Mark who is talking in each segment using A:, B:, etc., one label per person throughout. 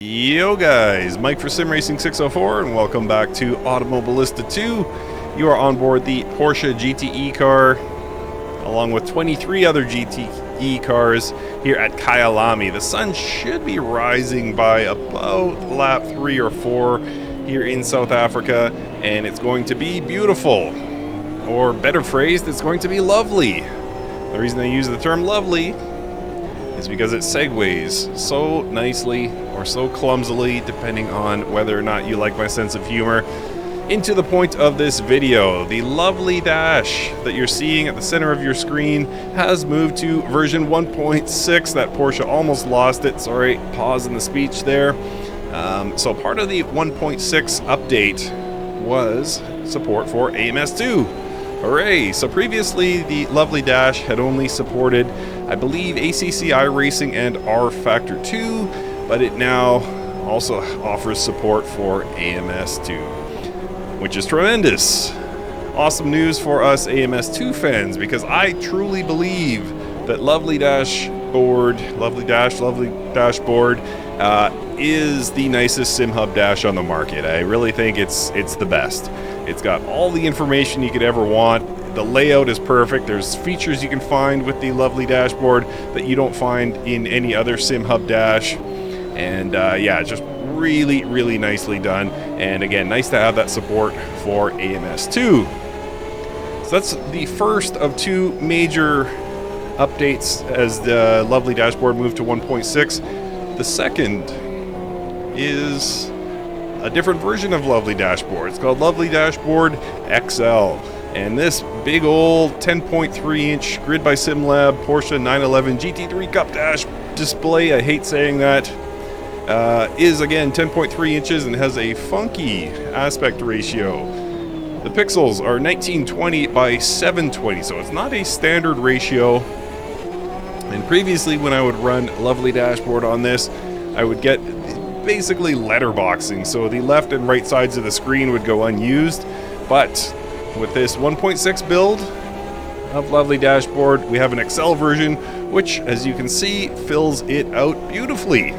A: Yo guys, Mike for SimRacing604 and welcome back to Automobilista 2. You are on board the Porsche GTE car along with 23 other GTE cars here at Kyalami. The sun should be rising by about lap 3 or 4 here in South Africa, and it's going to be beautiful. Or better phrased, it's going to be lovely. The reason I use the term lovely is because it segues so nicely or so clumsily, depending on whether or not you like my sense of humor, into the point of this video. The lovely dash that you're seeing at the center of your screen has moved to version 1.6. That Porsche almost lost it. Sorry, pause in the speech there. So part of the 1.6 update was support for AMS2. Hooray! So previously the lovely dash had only supported, I believe, ACC iRacing and rFactor 2, but it now also offers support for AMS2, which is tremendous. Awesome news for us AMS2 fans, because I truly believe that lovely dashboard is the nicest SimHub dash on the market. I really think it's the best. It's got all the information you could ever want. The layout is perfect. There's features you can find with the lovely dashboard that you don't find in any other SimHub dash. And yeah, just really, really nicely done. And again, nice to have that support for AMS2. So that's the first of two major updates as the lovely dashboard moved to 1.6. The second is a different version of lovely dashboard. It's called lovely dashboard XL, and this big old 10.3 inch grid by SimLab Porsche 911 GT3 Cup Dash display, I hate saying that, is again 10.3 inches and has a funky aspect ratio. The pixels are 1920 by 720, so it's not a standard ratio. And previously, when I would run lovely dashboard on this, I would get basically letterboxing, so the left and right sides of the screen would go unused. But with this 1.6 build of lovely dashboard, we have an XL version, which, as you can see, fills it out beautifully.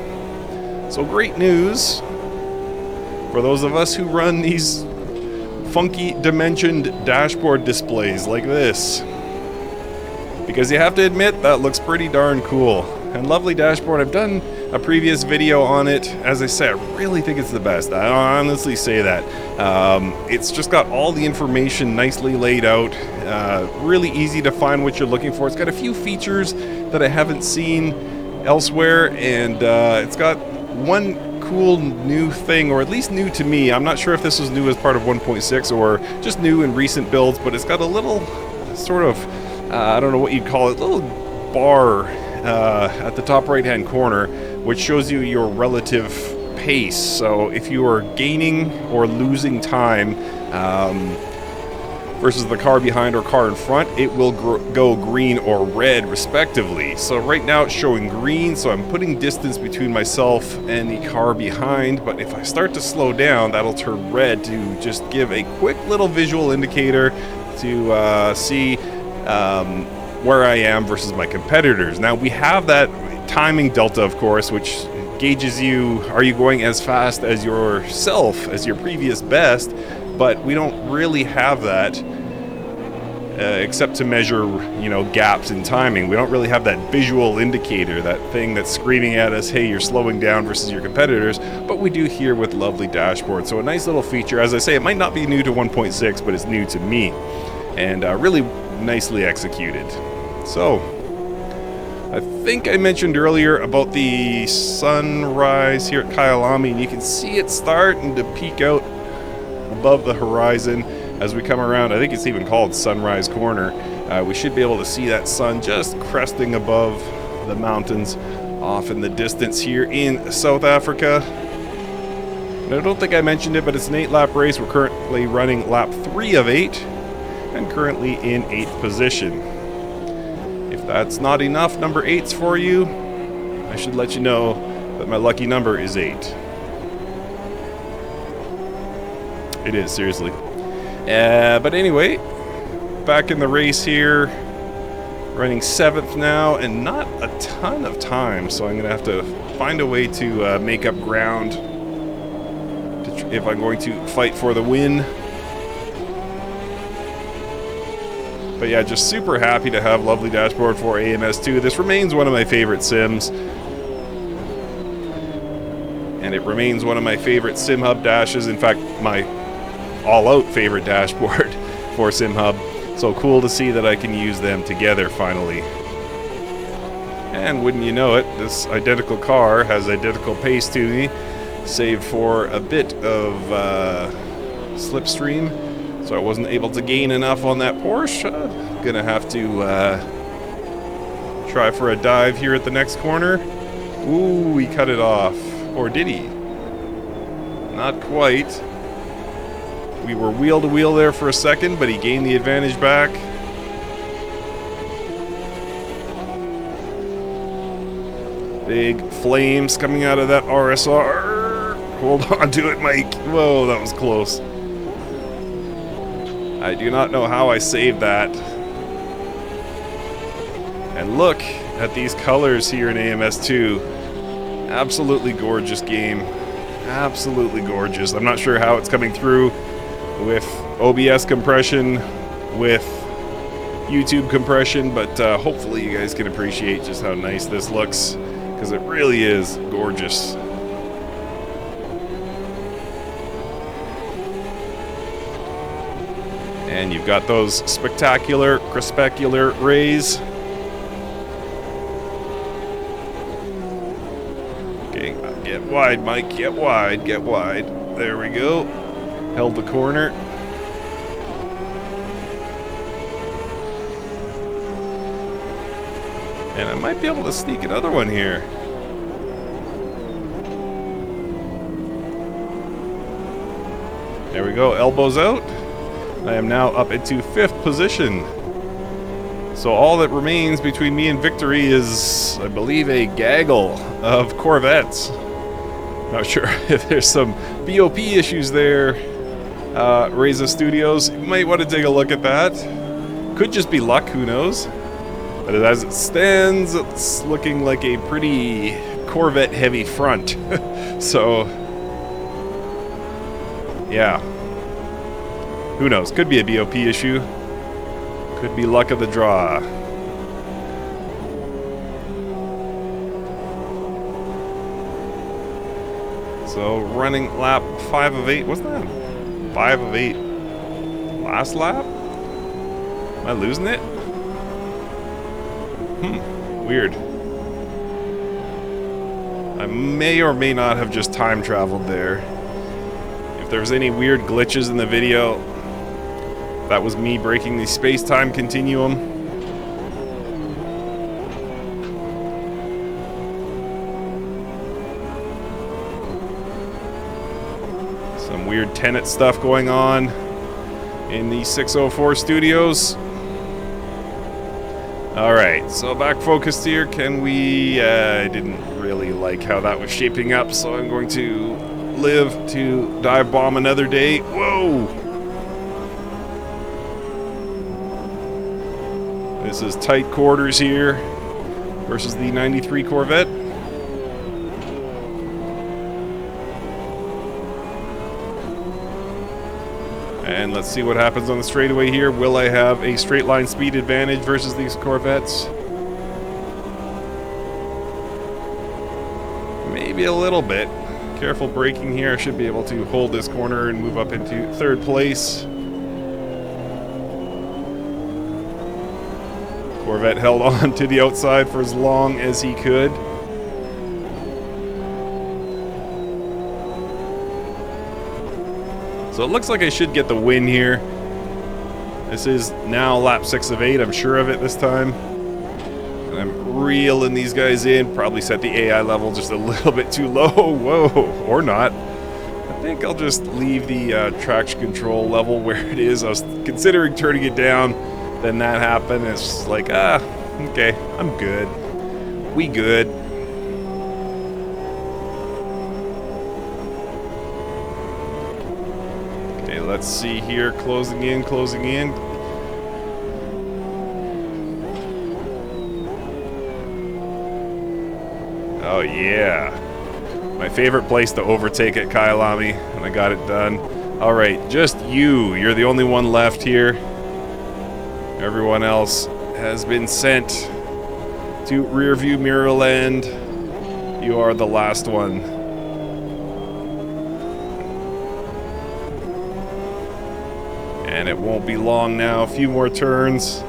A: So great news for those of us who run these funky dimensioned dashboard displays like this, because you have to admit that looks pretty darn cool. And lovely dashboard, I've done a previous video on it. As I say, I really think it's the best. I honestly say that. It's just got all the information nicely laid out, really easy to find what you're looking for. It's got a few features that I haven't seen elsewhere, and it's got one cool new thing, or at least new to me. I'm not sure if this was new as part of 1.6 or just new in recent builds, but it's got a little sort of, I don't know what you'd call it, little bar at the top right hand corner, which shows you your relative pace. So if you are gaining or losing time versus the car behind or car in front, it will go green or red respectively. So right now it's showing green, so I'm putting distance between myself and the car behind, but if I start to slow down, that'll turn red to just give a quick little visual indicator to see where I am versus my competitors. Now we have that timing delta, of course, which gauges you, are you going as fast as yourself, as your previous best, but we don't really have that except to measure, gaps in timing. We don't really have that visual indicator, that thing that's screaming at us, hey, you're slowing down versus your competitors, but we do here with lovely dashboard. So a nice little feature. As I say, it might not be new to 1.6, but it's new to me, and really nicely executed. So I think I mentioned earlier about the sunrise here at Kyalami, and you can see it starting to peek out above the horizon as we come around. I think it's even called Sunrise Corner. We should be able to see that sun just cresting above the mountains off in the distance here in South Africa. And I don't think I mentioned it, but it's an 8-lap race. We're currently running lap 3 of 8 and currently in 8th position. If that's not enough number 8s for you, I should let you know that my lucky number is 8. It is, seriously. But anyway, back in the race here, running 7th now, and not a ton of time, so I'm going to have to find a way to make up ground if I'm going to fight for the win. But yeah, just super happy to have lovely dashboard for AMS2. This remains one of my favorite sims. And it remains one of my favorite SimHub dashes. In fact, my all-out favorite dashboard for SimHub. So cool to see that I can use them together finally. And wouldn't you know it, this identical car has identical pace to me, save for a bit of slipstream. So I wasn't able to gain enough on that Porsche. Gonna have to try for a dive here at the next corner. Ooh, he cut it off. Or did he? Not quite. We were wheel to wheel there for a second, but he gained the advantage back. Big flames coming out of that RSR. Hold on to it, Mike. Whoa, that was close. I do not know how I saved that. And look at these colors here in AMS2. Absolutely gorgeous game. Absolutely gorgeous. I'm not sure how it's coming through with OBS compression, with YouTube compression, but hopefully you guys can appreciate just how nice this looks, because it really is gorgeous. And you've got those spectacular, crespecular rays. Okay, get wide, Mike, get wide, get wide. There we go. Held the corner. And I might be able to sneak another one here. There we go, elbows out. I am now up into 5th position. So all that remains between me and victory is, I believe, a gaggle of Corvettes. Not sure if there's some BOP issues there. Reza Studios, you might want to take a look at that. Could just be luck, who knows? But as it stands, it's looking like a pretty Corvette-heavy front. So, yeah. Who knows? Could be a BOP issue. Could be luck of the draw. So, running lap 5 of 8. What's that? 5 of 8. Last lap? Am I losing it? Weird. I may or may not have just time traveled there. If there's any weird glitches in the video, that was me breaking the space-time continuum. Some weird Tenet stuff going on in the 604 studios. Alright, so back focused here. Can we... I didn't really like how that was shaping up, so I'm going to live to dive bomb another day. Whoa! This is tight quarters here versus the 93 Corvette. And let's see what happens on the straightaway here. Will I have a straight line speed advantage versus these Corvettes? Maybe a little bit. Careful braking here. I should be able to hold this corner and move up into 3rd place. Corvette held on to the outside for as long as he could. So it looks like I should get the win here. This is now lap 6 of 8. I'm sure of it this time. And I'm reeling these guys in. Probably set the AI level just a little bit too low. Whoa, or not. I think I'll just leave the traction control level where it is. I was considering turning it down. Then that happened. It's like, okay, I'm good. We good. Okay, let's see here. Closing in, closing in. Oh Oh, yeah. My favorite place to overtake at Kyalami, and I got it done. Alright, just you. You're the only one left here. Everyone else has been sent to rearview mirror land. You are the last one. And it won't be long now. A few more turns.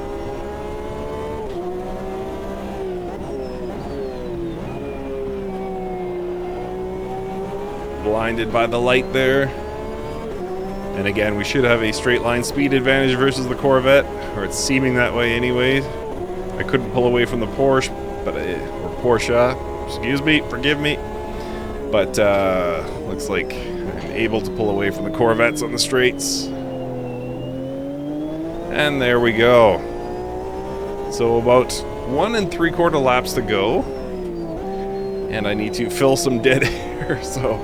A: Blinded by the light there. And again, we should have a straight line speed advantage versus the Corvette, or it's seeming that way anyways. I couldn't pull away from the Porsche, but or Porsche, excuse me, forgive me. But looks like I'm able to pull away from the Corvettes on the straights. And there we go. So about 1 3/4 laps to go. And I need to fill some dead air. So,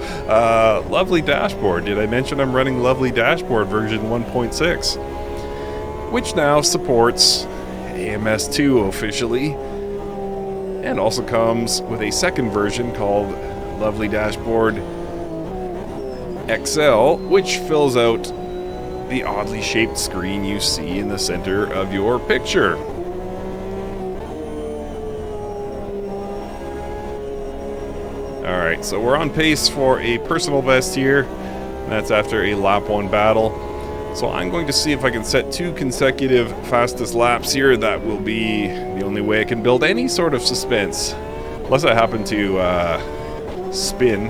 A: lovely dashboard. Did I mention I'm running lovely dashboard version 1.6? Which now supports AMS2 officially. And also comes with a second version called Lovely Dashboard XL, which fills out the oddly shaped screen you see in the center of your picture. Alright, so we're on pace for a personal best here. That's after a lap 1 battle. So I'm going to see if I can set 2 consecutive fastest laps here. That will be the only way I can build any sort of suspense. Unless I happen to spin,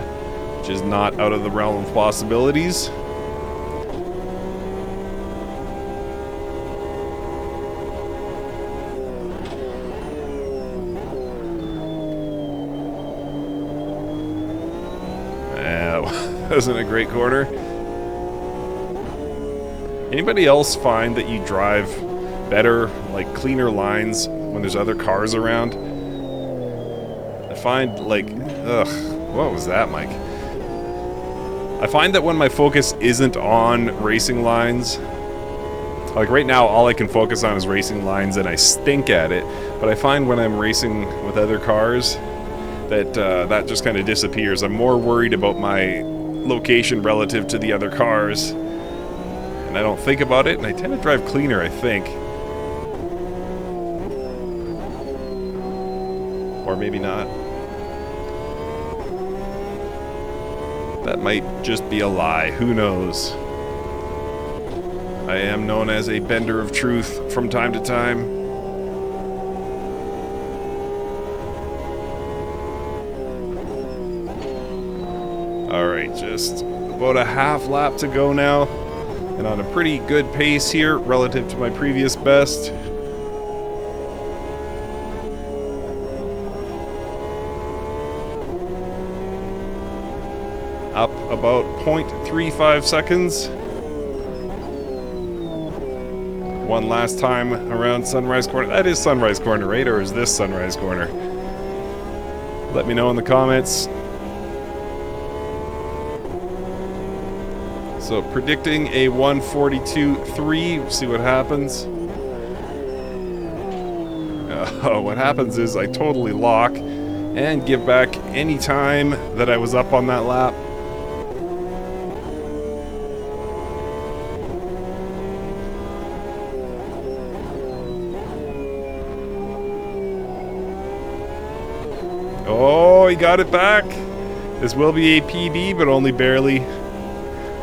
A: which is not out of the realm of possibilities. Wasn't a great corner. Anybody else find that you drive better, like cleaner lines when there's other cars around? I find like, what was that, Mike? I find that when my focus isn't on racing lines, like right now all I can focus on is racing lines and I stink at it, but I find when I'm racing with other cars that that just kind of disappears. I'm more worried about my location relative to the other cars, and I don't think about it, and I tend to drive cleaner, I think. Or maybe not. That might just be a lie, who knows. I am known as a bender of truth from time to time. Alright, just about a half lap to go now, and on a pretty good pace here relative to my previous best. Up about 0.35 seconds. One last time around Sunrise Corner. That is Sunrise Corner, right? Or is this Sunrise Corner? Let me know in the comments. So predicting a 1:42.3, see what happens. What happens is I totally lock and give back any time that I was up on that lap. Oh, he got it back. This will be a PB, but only barely.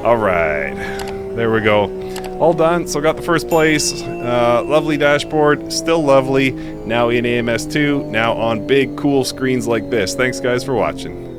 A: Alright, there we go. All done, so got the first place. Lovely dashboard, still lovely. Now in AMS2, now on big cool screens like this. Thanks guys for watching.